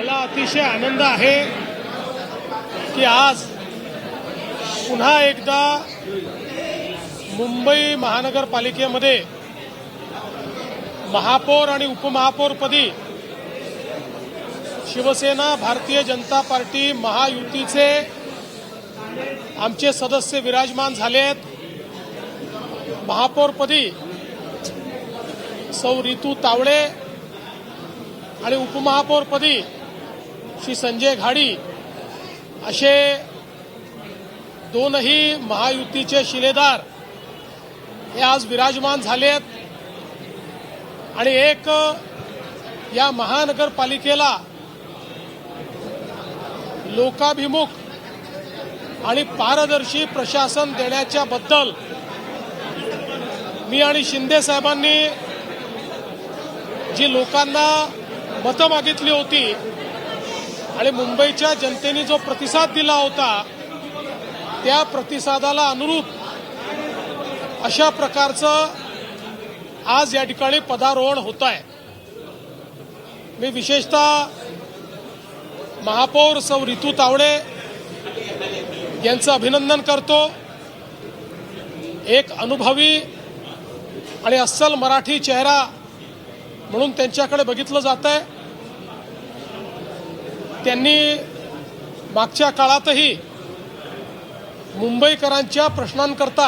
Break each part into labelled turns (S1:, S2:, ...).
S1: मला अतिशय आनंद आहे की आज पुन्हा एकदा मुंबई महानगरपालिकेमध्ये महापौर आणि उपमहापौरपदी शिवसेना भारतीय जनता पार्टी महायुतीचे आमचे सदस्य विराजमान झाले आहेत। महापौरपदी सौ रितू तावडे आणि उपमहापौरपदी श्री संजय घाडी असे दोनही महायुतीचे शिलेदार हे आज विराजमान झाले आहेत आणि एक या महानगरपालिकेला लोकाभिमुख आणि पारदर्शी प्रशासन देण्याच्या बद्दल मी आणि शिंदे साहेबांनी जी लोकांना मतं मागितली होती आणि मुंबईच्या जनतेने जो प्रतिसाद दिला होता त्या प्रतिसादाला अनुरूप अशा प्रकारचं आज या ठिकाणी पदारोहण होत आहे। मी विशेषतः महापौर सौ रितू तावडे यांचं अभिनंदन करतो। एक अनुभवी आणि अस्सल मराठी चेहरा म्हणून त्यांच्याकडे बघितलं जात आहे। त्यांनी मागच्या काळातही मुंबईकरांच्या प्रश्नांकरता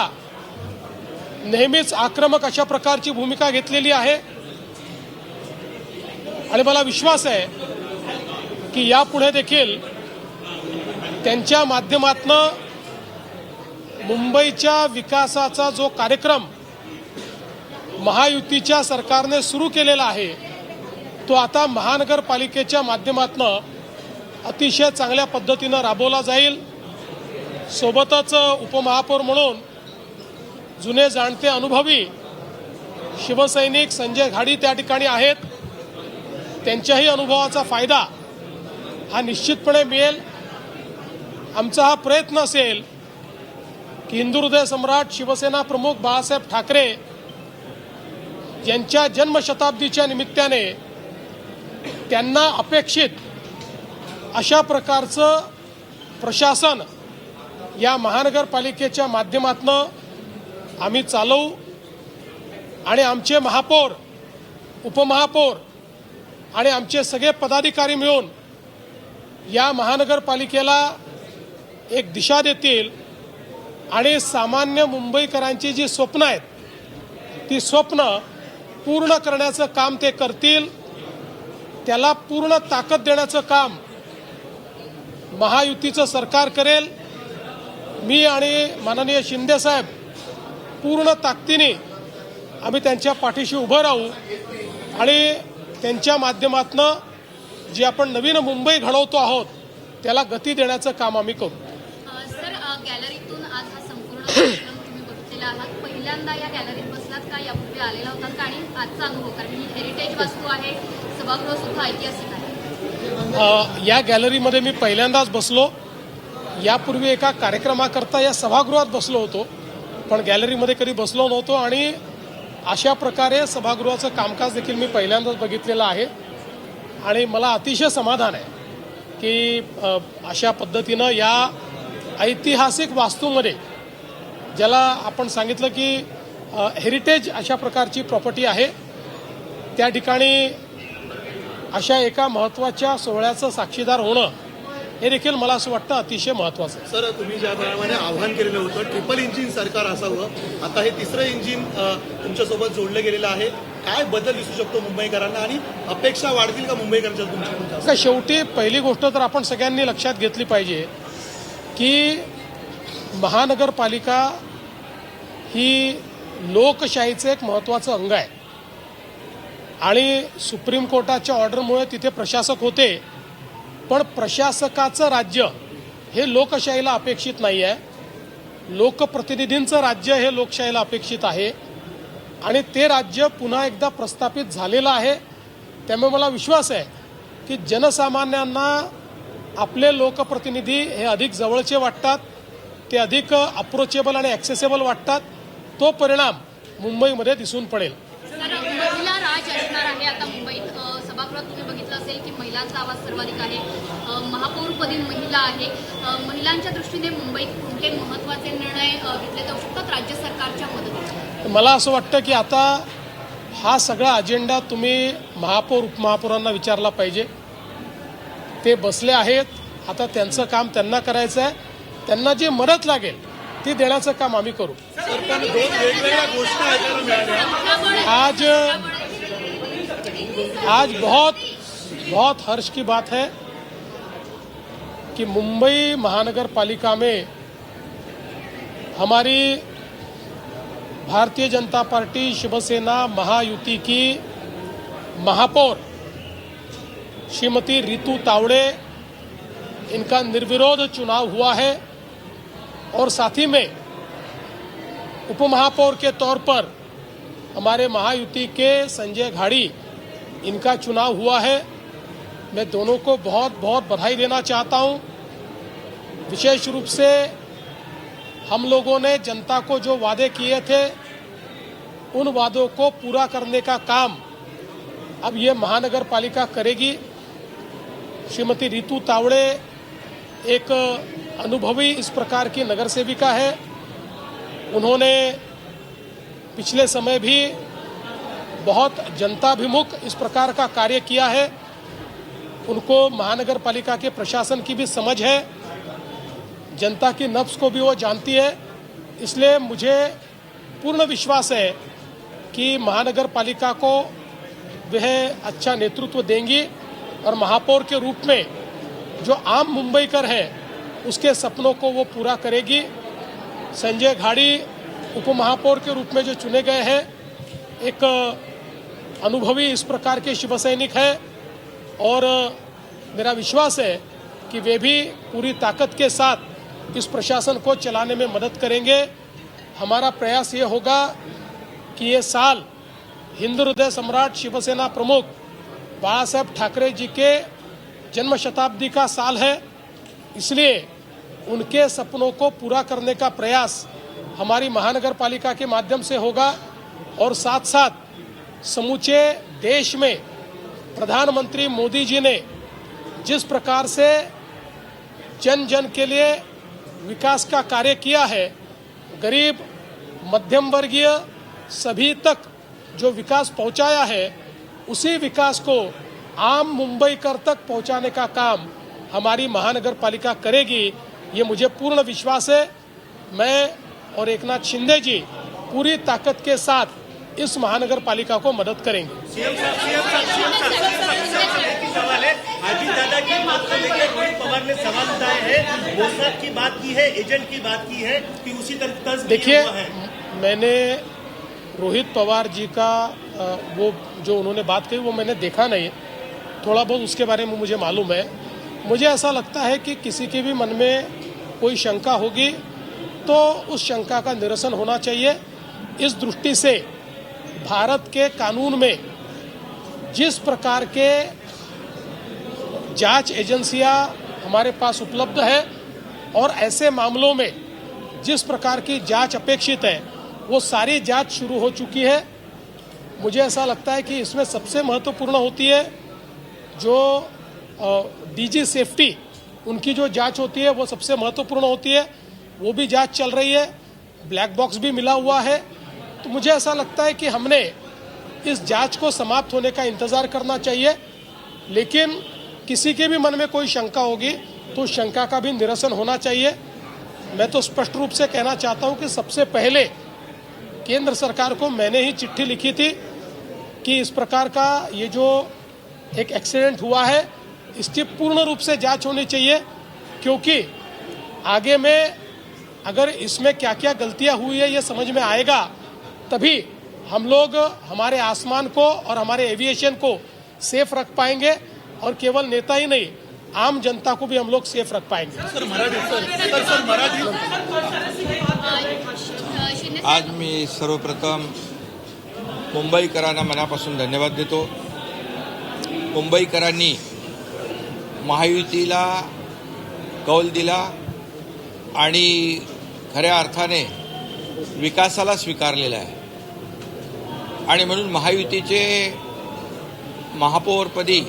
S1: नेहमीच आक्रमक अशा प्रकारची भूमिका घेतलेली आहे आणि मला विश्वास आहे की यापुढे देखील त्यांच्या माध्यमातून मुंबईच्या विकासाचा जो कार्यक्रम महायुतीच्या सरकारने सुरू केलेला आहे तो आता महानगरपालिकेच्या माध्यमातून अतिशय चांगल्या पद्धतीनं राबवला जाईल। सोबतच उपमहापौर म्हणून जुने जाणते अनुभवी शिवसैनिक संजय घाडी त्या ठिकाणी आहेत। त्यांच्याही अनुभवाचा फायदा हा निश्चितपणे मिळेल। आमचा हा प्रयत्न असेल की हिंदू हृदय सम्राट शिवसेना प्रमुख बाळासाहेब ठाकरे यांच्या जन्मशताब्दीच्या निमित्ताने त्यांना अपेक्षित अशा प्रकारचं प्रशासन या महानगरपालिकेच्या माध्यमातून आम्ही चालवू आणि आमचे महापौर उपमहापौर आणि आमचे सगळे पदाधिकारी मिळून या महानगरपालिकेला एक दिशा देतील आणि सामान्य मुंबईकरांची जी स्वप्न आहेत ती स्वप्न पूर्ण करण्याचं काम ते करतील। त्याला पूर्ण ताकद देण्याचं काम महायुतीचं सरकार करेल। मी आणि माननीय शिंदे साहेब पूर्ण ताकदीने आम्ही त्यांच्या पाठीशी उभं राहू आणि त्यांच्या माध्यमातून जी आपण नवीन मुंबई घडवतो आहोत त्याला गती देण्याचं काम आम्ही करू।
S2: सर, गॅलरीतून आज हा संपूर्ण कार्यक्रम तुम्ही बघितलेला आहात। पहिल्यांदा या गॅलरीत बसलात का यापूर्वी आलेला होतात आणि आजचा अनुभव, कारण ही हेरिटेज वास्तू आहे, सभागृह सुद्धा ऐतिहासिक आहे।
S1: या गॅलरीमध्ये मी पहिल्यांदाच बसलो। यापूर्वी एका कार्यक्रमाकरता या सभागृहात बसलो होतो पण गॅलरीमध्ये कधी बसलो नव्हतो आणि अशा प्रकारे सभागृहाचं कामकाज देखील मी पहिल्यांदाच बघितलेलं आहे आणि मला अतिशय समाधान आहे की अशा पद्धतीनं या ऐतिहासिक वास्तूमध्ये ज्याला आपण सांगितलं की हेरिटेज अशा प्रकारची प्रॉपर्टी आहे त्या ठिकाणी अशा एका महत्त्वाच्या सोहळ्याचं साक्षीदार होणं हे देखील मला असं वाटतं अतिशय महत्त्वाचं आहे।
S3: सर, तुम्ही ज्याप्रमाणे आव्हान केलेलं होतं ट्रिपल इंजिन सरकार असावं, आता हे तिसरं इंजिन तुमच्यासोबत जोडलं गेलेलं आहे, काय बदल दिसू शकतो मुंबईकरांना आणि अपेक्षा वाढतील का मुंबईकरांच्या तुमच्या?
S1: शेवटी पहिली गोष्ट तर आपण सगळ्यांनी लक्षात घेतली पाहिजे की महानगरपालिका ही लोकशाहीचं एक महत्त्वाचं अंग आहे आणि सुप्रीम कोर्टाच्या ऑर्डरमुळे तिथे प्रशासक होते पण प्रशासकाचं राज्य हे लोकशाहीला अपेक्षित नाही आहे। लोकप्रतिनिधींचं राज्य हे लोकशाहीला अपेक्षित आहे आणि ते राज्य पुन्हा एकदा प्रस्थापित झालेलं आहे। त्यामुळे मला विश्वास आहे की जनसामान्यांना आपले लोकप्रतिनिधी हे अधिक जवळचे वाटतात, ते अधिक अप्रोचेबल आणि ॲक्सेसेबल वाटतात। तो परिणाम मुंबईमध्ये दिसून पडेल।
S2: महिला राज असणार आहे आता मुंबईत। सभागृहात तुम्ही बघितलं असेल की महिलांचा आवाज सर्वाधिक आहे, महापौरपदी महिला आहे, महिलांच्या दृष्टीने मुंबईत कोणते महत्त्वाचे निर्णय घेतले जाऊ शकतात राज्य सरकारच्या मदतीने?
S1: मला असं वाटतं की आता हा सगळा अजेंडा तुम्ही महापौर उपमहापौरांना विचारला पाहिजे. ते बसले आहेत, आता त्यांचं काम त्यांना करायचं आहे. त्यांना जी मदत लागेल ती देण्याचं काम आम्ही करू.
S3: सर, पण 2 वेगवेगळ्या घोषणा ऐकायला मिळाल्या.
S1: आज बहुत हर्ष की बात है कि मुंबई महानगर पालिका में हमारी भारतीय जनता पार्टी शिवसेना महायुति की महापौर श्रीमती रितु तावड़े, इनका निर्विरोध चुनाव हुआ है और साथ ही में उपमहापौर के तौर पर हमारे महायुति के संजय घाड़ी, इनका चुनाव हुआ है. मैं दोनों को बहुत बहुत बधाई देना चाहता हूं. विशेष रूप से हम लोगों ने जनता को जो वादे किए थे उन वादों को पूरा करने का काम अब ये महानगर पालिका करेगी. श्रीमती रितु तावड़े एक अनुभवी इस प्रकार की नगर सेविका है. उन्होंने पिछले समय भी बहुत जनताभिमुख इस प्रकार का कार्य किया है. उनको महानगर पालिका के प्रशासन की भी समझ है, जनता की नब्ज को भी वो जानती है. इसलिए मुझे पूर्ण विश्वास है कि महानगर पालिका को वह अच्छा नेतृत्व देंगी और महापौर के रूप में जो आम मुंबईकर है उसके सपनों को वो पूरा करेगी. संजय घाड़ी उपमहापौर के रूप में जो चुने गए हैं, एक अनुभवी इस प्रकार के शिवसैनिक है और मेरा विश्वास है कि वे भी पूरी ताकत के साथ इस प्रशासन को चलाने में मदद करेंगे. हमारा प्रयास ये होगा कि ये साल हिंदू हृदय सम्राट शिवसेना प्रमुख बाला साहब ठाकरे जी के जन्म शताब्दी का साल है. इसलिए उनके सपनों को पूरा करने का प्रयास हमारी महानगर पालिका के माध्यम से होगा और साथ साथ समूचे देश में प्रधानमंत्री मोदी जी ने जिस प्रकार से जन जन के लिए विकास का कार्य किया है, गरीब मध्यम वर्गीय सभी तक जो विकास पहुंचाया है, उसी विकास को आम मुंबईकर तक पहुंचाने का काम हमारी महानगर पालिका करेगी. ये मुझे पूर्ण विश्वास है. मैं और एकनाथ शिंदे जी पूरी ताकत के साथ इस महानगर पालिका को मदद करेंगे.
S4: सवाल है, हाजी दादा की बात को लेकर रोहित पवार ने सवाल उठाए हैं. मोसाद की बात की है, एजेंट की बात की है कि उसी तर्ज पे
S1: देखिए,
S4: हुआ है.
S1: मैंने रोहित पवार जी का वो जो उन्होंने बात कही वो मैंने देखा नहीं. थोड़ा बहुत उसके बारे में मुझे मालूम है. मुझे ऐसा लगता है कि किसी के भी मन में कोई शंका होगी तो उस शंका का निरसन होना चाहिए. इस दृष्टि से भारत के कानून में जिस प्रकार के जांच एजेंसियां हमारे पास उपलब्ध है और ऐसे मामलों में जिस प्रकार की जांच अपेक्षित है वो सारी जांच शुरू हो चुकी है. मुझे ऐसा लगता है कि इसमें सबसे महत्वपूर्ण होती है जो डीजी सेफ्टी, उनकी जो जांच होती है वो सबसे महत्वपूर्ण होती है. वो भी जांच चल रही है, ब्लैक बॉक्स भी मिला हुआ है. तो मुझे ऐसा लगता है कि हमने इस जांच को समाप्त होने का इंतज़ार करना चाहिए. लेकिन किसी के भी मन में कोई शंका होगी तो उस शंका का भी निरसन होना चाहिए. मैं तो स्पष्ट रूप से कहना चाहता हूं कि सबसे पहले केंद्र सरकार को मैंने ही चिट्ठी लिखी थी कि इस प्रकार का ये जो एक एक्सीडेंट हुआ है इसकी पूर्ण रूप से जांच होनी चाहिए, क्योंकि आगे में अगर इसमें क्या क्या गलतियां हुई है ये समझ में आएगा तभी हम लोग हमारे आसमान को और हमारे एविएशन को सेफ रख पाएंगे और केवल नेता ही नहीं, आम जनता को भी हम लोग सेफ रख पाएंगे.
S3: सर मराठी
S2: शिंदे
S5: आज मी सर्वप्रथम मुंबईकरांना मनापासून धन्यवाद देतो. मुंबईकरांनी महायुतीला कौल दिला आणि खऱ्या अर्थाने विकासाला स्वीकारलेला आहे आणि म्हणून महायुतीचे महापौरपदी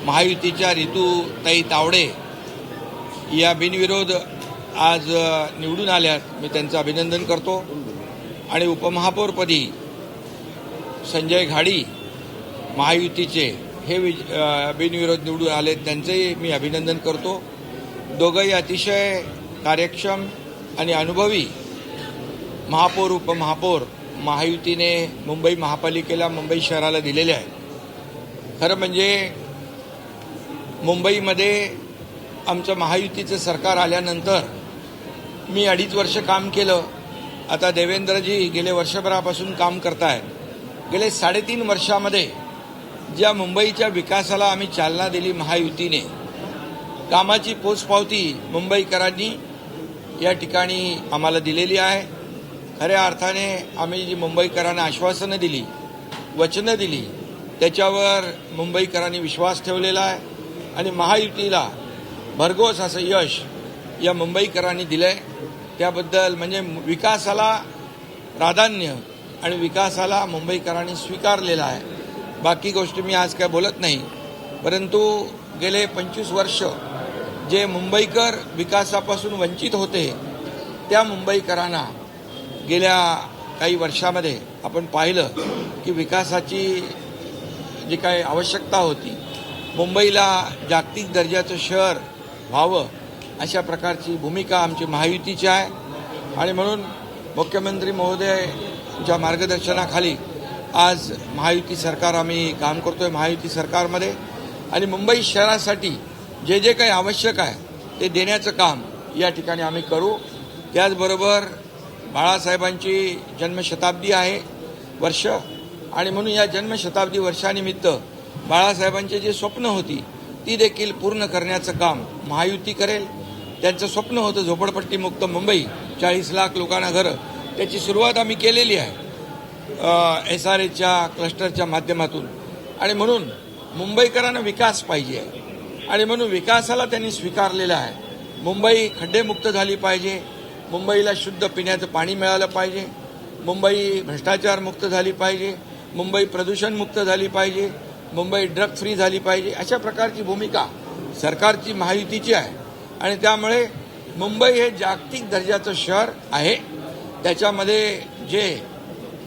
S5: महायुतीच्या रितूताई तावडे या बिनविरोध आज निवडून आल्यात. मी त्यांचं अभिनंदन करतो. आणि उपमहापौरपदी संजय घाडी महायुतीचे हे बिनविरोध निवडून आले, त्यांचंही मी अभिनंदन करतो. दोघंही अतिशय कार्यक्षम आणि अनुभवी महापौर उपमहापौर महायुतीने मुंबई महापालिकेला, मुंबई शहराला दिलेले आहेत. खरं म्हणजे मुंबईमध्ये आमचं महायुतीचं सरकार आल्यानंतर मी 2.5 वर्ष काम केलं. आता देवेंद्रजी गेले वर्षभरापासून काम करतायत. गेले 3.5 वर्षामध्ये ज्या मुंबईच्या विकासाला आम्ही चालना दिली महायुतीने, कामाची पोचपावती मुंबईकरांनी या ठिकाणी आम्हाला दिलेली आहे. खऱ्या अर्थाने आम्ही जी मुंबईकरांना आश्वासनं दिली, वचनं दिली, त्याच्यावर मुंबईकरांनी विश्वास ठेवलेला आहे. आणि महायुतीला भरघोस असं यश या मुंबईकरांनी दिलं आहे. त्याबद्दल म्हणजे विकासाला प्राधान्य आणि विकासाला मुंबईकरांनी स्वीकारलेला आहे. बाकी गोष्टी मी आज काय बोलत नाही. परंतु गेले 25 वर्ष जे मुंबईकर विकासापासून वंचित होते, त्या मुंबईकरांना गेल्या काही वर्षामध्ये आपण पाहिलं की विकासाची जी काही आवश्यकता होती, मुंबईला जागतिक दर्जाचं शहर व्हावं अशा प्रकारची भूमिका आमची महायुतीची आहे. आणि म्हणून मुख्यमंत्री महोदयांच्या मार्गदर्शनाखाली आज महायुती सरकार आम्ही काम करतोय महायुती सरकारमध्ये. आणि मुंबई शहरासाठी जे जे काही आवश्यक आहे ते देण्याचं काम या ठिकाणी आम्ही करू. त्याचबरोबर बाळासाहेबांची जन्मशताब्दी आहे वर्ष, आणि म्हणून या जन्मशताब्दी वर्षानिमित्त बाळासाहेबांची जी स्वप्न होती ती देखील पूर्ण करण्याचं काम महायुती करेल. त्यांचं स्वप्न होतं झोपडपट्टीमुक्त मुंबई, 40 लाख लोकांना घरं. त्याची सुरुवात आम्ही केलेली आहे SRAच्या क्लस्टरच्या माध्यमातून. आणि म्हणून मुंबईकरांना विकास पाहिजे आहे, आणि म्हणून विकासाला त्यांनी स्वीकारलेला आहे. मुंबई खड्डेमुक्त झाली पाहिजे, मुंबईला शुद्ध पिण्याचं पाणी मिळालं पाहिजे, मुंबई भ्रष्टाचारमुक्त झाली पाहिजे, मुंबई प्रदूषणमुक्त झाली पाहिजे, मुंबई ड्रग फ्री झाली पाहिजे. अशा प्रकारची भूमिका सरकारची महायुतीची आहे. आणि त्यामुळे मुंबई हे जागतिक दर्जाचं शहर आहे. त्याच्यामध्ये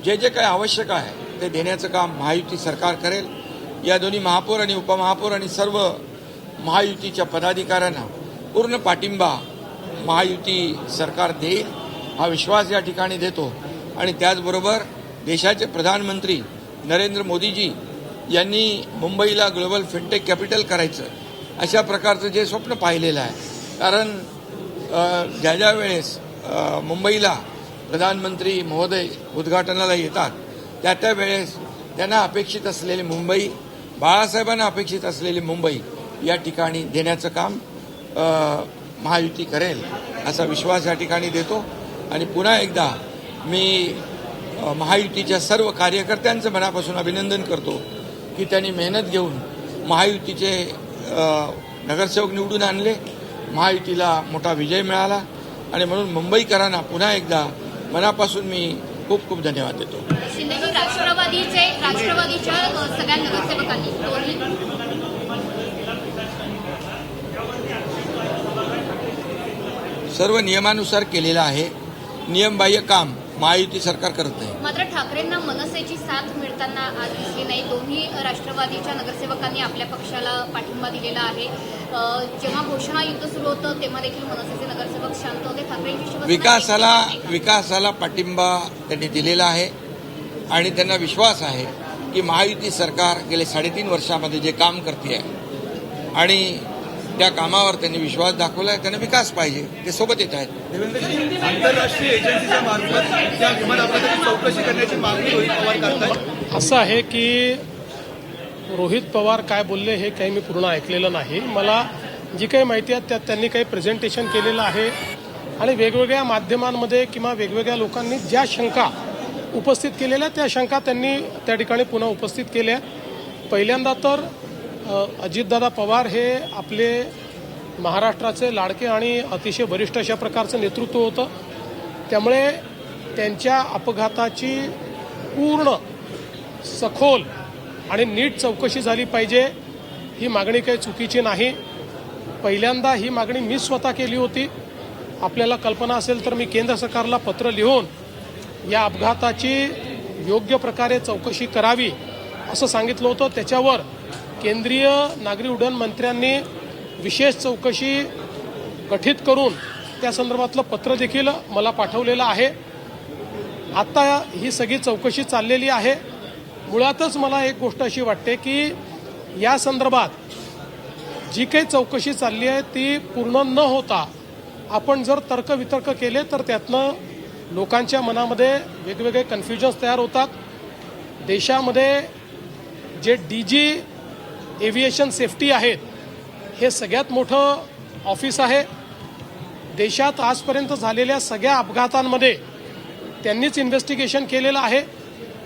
S5: जे काही आवश्यक आहे ते देण्याचं काम महायुती सरकार करेल. या दोन्ही महापौर आणि उपमहापौर आणि सर्व महायुतीच्या पदाधिकाऱ्यांना पूर्ण पाठिंबा महायुती सरकार देईल हा विश्वास या ठिकाणी देतो. आणि त्याचबरोबर देशाचे प्रधानमंत्री नरेंद्र मोदीजी यांनी मुंबईला ग्लोबल फिनटेक कॅपिटल करायचं अशा प्रकारचं जे स्वप्न पाहिलेलं आहे. कारण ज्या वेळेस मुंबईला प्रधानमंत्री महोदय उद्घाटनाला येतात त्या वेळेस त्यांना अपेक्षित असलेली मुंबई, बाळासाहेबांना अपेक्षित असलेली मुंबई या ठिकाणी देण्याचं काम महायुती करेल असा विश्वास या ठिकाणी देतो. आणि पुन्हा एकदा मी महायुतीच्या सर्व कार्यकर्त्यांचं मनापासून अभिनंदन करतो की त्यांनी मेहनत घेऊन महायुतीचे नगरसेवक निवडून आणले, महायुतीला मोठा विजय मिळाला. आणि म्हणून मुंबईकरांना पुन्हा एकदा मनापासून मी खूप खूप धन्यवाद देतो.
S2: शिंदेजी, राष्ट्रवादीच्या सगळ्या नगरसेवकांनी
S5: सर्व नियमानुसार केलेलं आहे. नियमबाह्य काम महायुती सरकार करत नाही.
S2: मात्र ठाकरेंना मनसेची साथ मिळताना आज दिसली नाही. दोन्ही राष्ट्रवादीच्या नगरसेवकांनी आपल्या पक्षाला पाठिंबा दिलेला आहे. जेव्हा घोषणा युद्ध सुरू होतं तेव्हा देखील मनसेचे नगरसेवक शांत होते. ठाकरेंची
S5: विकासाला पाठिंबा त्यांनी दिलेला आहे. आणि त्यांना विश्वास आहे की महायुती सरकार गेले 3.5 वर्षामध्ये जे काम करते आहे आणि त्या कामावर त्यांनी विश्वास दाखवला आहे. त्यांना विकास पाहिजे, ते सोबत येत आहेत.
S3: देवेंद्रजी, आंतरराष्ट्रीय एजन्सीच्या मार्फत या विमान अपघाताची चौकशी करण्याची मागणी रोहित पवार करतायत.
S1: असं आहे की रोहित पवार काय बोलले हे काही मी पूर्ण ऐकलेलं नाही. मला जी काही माहिती आहे त्यात त्यांनी काही प्रेझेंटेशन केलेलं आहे आणि वेगवेगळ्या माध्यमांमध्ये किंवा वेगवेगळ्या लोकांनी ज्या शंका उपस्थित केलेल्या त्या शंका त्यांनी त्या ठिकाणी पुन्हा उपस्थित केल्या. पहिल्यांदा तर अजितदादा पवार हे आपले महाराष्ट्राचे लाडके आणि अतिशय वरिष्ठ अशा प्रकारचं नेतृत्व होतं. त्यामुळे त्यांच्या अपघाताची पूर्ण सखोल आणि नीट चौकशी झाली पाहिजे ही मागणी काही चुकीची नाही. पहिल्यांदा ही मागणी मी स्वतः केली होती. आपल्याला कल्पना असेल तर मी केंद्र सरकारला पत्र लिहून या अपघाताची योग्य प्रकारे चौकशी करावी असं सांगितलं होतं. त्याच्यावर केंद्रीय नागरी उड्डयन मंत्र्यांनी विशेष चौकशी गठीत करून त्या संदर्भातलं पत्र देखील मला पाठवलेलं आहे. आता ही सगळी चौकशी चाललेली आहे. मुळातच मला एक गोष्ट अशी वाटते की या संदर्भात जी काही चौकशी चालली आहे ती पूर्ण न होता आपण जर तर्कवितर्क केले तर त्यातनं लोकांच्या मनामध्ये वेगवेगळे कन्फ्युजन्स तयार होतात. देशामध्ये जे DG एव्हिएशन सेफ्टी आहेत हे सगळ्यात मोठं ऑफिस आहे. देशात आजपर्यंत झालेल्या सगळ्या अपघातांमध्ये त्यांनीच इन्व्हेस्टिगेशन केलेलं आहे.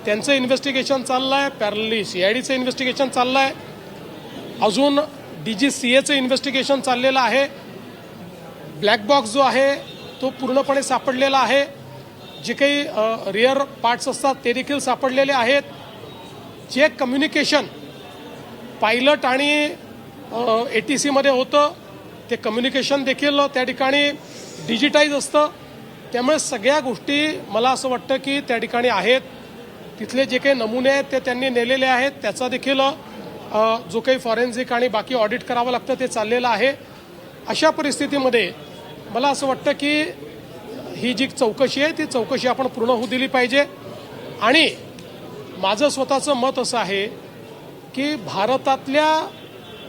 S1: त्यांचं इन्व्हेस्टिगेशन चाललं आहे. पॅरलली CIDचं इन्व्हेस्टिगेशन चाललं आहे. अजून DGCAचं इन्व्हेस्टिगेशन चाललेलं आहे. ब्लॅक बॉक्स जो आहे तो पूर्णपणे सापडलेला आहे. जे काही रिअर पार्ट्स असतात ते देखील सापडलेले आहेत. जे कम्युनिकेशन पायलट आणि ATCमध्ये होतं ते कम्युनिकेशन देखील त्या ठिकाणी डिजिटाईज असतं. त्यामुळे सगळ्या गोष्टी मला असं वाटतं की त्या ठिकाणी आहेत. तिथले जे काही नमुने आहेत ते त्यांनी नेलेले आहेत. त्याचा देखील जो काही फॉरेन्सिक आणि बाकी ऑडिट करावं लागतं ते चाललेलं आहे. अशा परिस्थितीमध्ये मला असं वाटतं की ही जी चौकशी आहे ती चौकशी आपण पूर्ण होऊ दिली पाहिजे. आणि माझं स्वतःचं मत असं आहे की भारतातल्या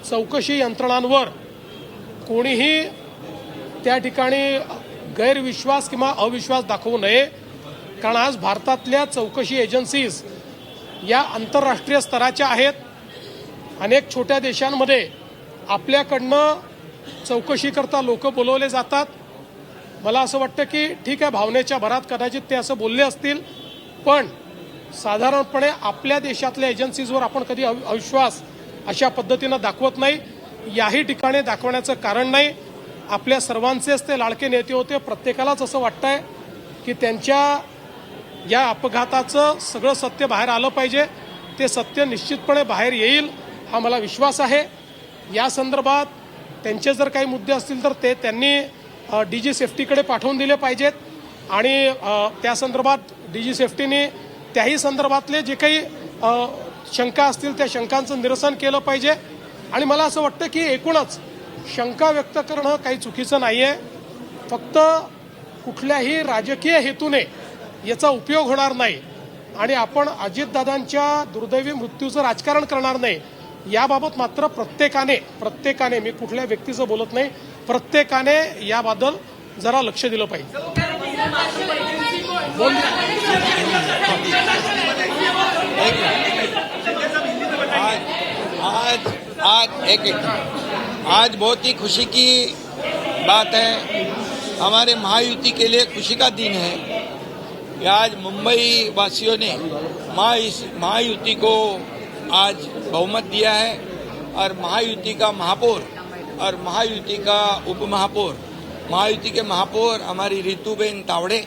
S1: चौकशी यंत्रणांवर कोणीही त्या ठिकाणी गैरविश्वास किंवा अविश्वास दाखवू नये. कारण आज भारतातल्या चौकशी एजन्सीज या आंतरराष्ट्रीय स्तराच्या आहेत. अनेक छोट्या देशांमध्ये आपल्याकडनं चौकशीकरता लोक बोलवले जातात. मला असं वाटतं की ठीक आहे, भावनेच्या भरात कदाचित ते असं बोलले असतील, पण साधारणपणे आपल्या देशातल्या एजन्सीजवर आपण कधी अविश्वास अशा पद्धतीनं दाखवत नाही. याही ठिकाणी दाखवण्याचं कारण नाही. आपल्या सर्वांचेच ते लाडके नेते होते. प्रत्येकालाच असं वाटतंय की त्यांच्या या अपघाताचं सगळं सत्य बाहेर आलं पाहिजे. ते सत्य निश्चितपणे बाहेर येईल हा मला विश्वास आहे. या संदर्भात त्यांचे जर काही मुद्दे असतील तर ते त्यांनी DG सेफ्टीकडे पाठवून दिले पाहिजेत. आणि त्या संदर्भात DG सेफ्टीने त्याही संदर्भातले जे काही शंका असतील त्या शंकांचं निरसन केलं पाहिजे. आणि मला असं वाटतं की एकूणच शंका व्यक्त करणं काही चुकीचं नाही आहे. फक्त कुठल्याही राजकीय हेतूने याचा उपयोग होणार नाही आणि आपण अजितदादांच्या दुर्दैवी मृत्यूचं राजकारण करणार नाही. याबाबत मात्र प्रत्येकाने मी कुठल्या व्यक्तीचं बोलत नाही, प्रत्येकाने याबद्दल जरा लक्ष दिलं पाहिजे.
S5: आज बहुत ही खुशी की बात है. हमारे महायुति के लिए खुशी का दिन है कि आज मुंबई वासियों ने महायुति को आज बहुमत दिया है और महायुति का महापौर और महायुति का उपमहापौर, महायुति के महापौर हमारी रितुबेन तावड़े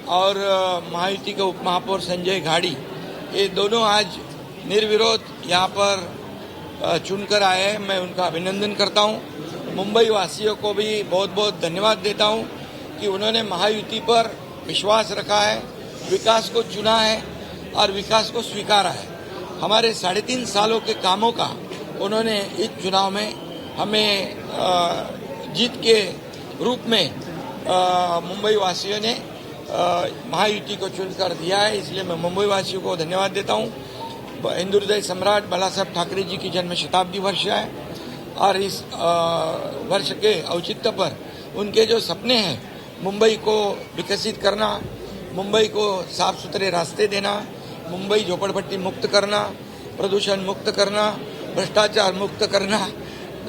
S5: और महायुति के उपमहापौर संजय घाड़ी, ये दोनों आज निर्विरोध यहाँ पर चुनकर आए हैं. मैं उनका अभिनंदन करता हूँ. मुंबई वासियों को भी बहुत बहुत धन्यवाद देता हूँ कि उन्होंने महायुति पर विश्वास रखा है, विकास को चुना है और विकास को स्वीकारा है. हमारे 3.5 सालों के कामों का उन्होंने इस चुनाव में हमें जीत के रूप में मुंबई वासियों ने महायुति को चुनकर दिया है. इसलिए मैं मुंबई वासियों को धन्यवाद देता हूँ. हिंदू हृदय सम्राट बाला साहब ठाकरे जी की जन्म शताब्दी वर्ष है और इस वर्ष के औचित्य पर उनके जो सपने हैं, मुंबई को विकसित करना, मुंबई को साफ सुथरे रास्ते देना, मुंबई झोपड़पट्टी मुक्त करना, प्रदूषण मुक्त करना, भ्रष्टाचार मुक्त करना,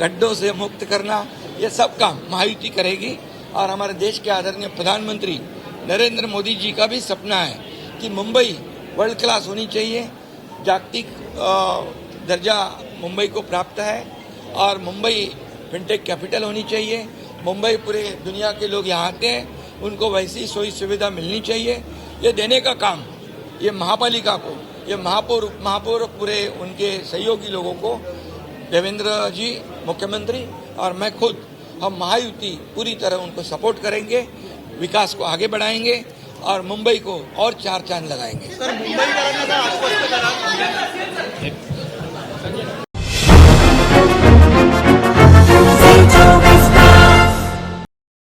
S5: गड्ढों से मुक्त करना, ये सब काम महायुति करेगी. और हमारे देश के आदरणीय प्रधानमंत्री नरेंद्र मोदी जी का भी सपना है कि मुंबई वर्ल्ड क्लास होनी चाहिए. जागतिक दर्जा मुंबई को प्राप्त है और मुंबई फिनटेक कैपिटल होनी चाहिए. मुंबई पूरे दुनिया के लोग यहाँ आते हैं, उनको वैसी सोई सुविधा मिलनी चाहिए. ये देने का काम ये महापालिका को, ये महापौर उप महापौर पूरे उनके सहयोगी लोगों को देवेंद्र जी मुख्यमंत्री और मैं खुद हम महायुति पूरी तरह उनको सपोर्ट करेंगे, विकास को आगे बढ़ाएंगे और मुंबई को और 4 चांद लगाएंगे।
S3: सर मुंबईकरांना काय आश्वस्त करा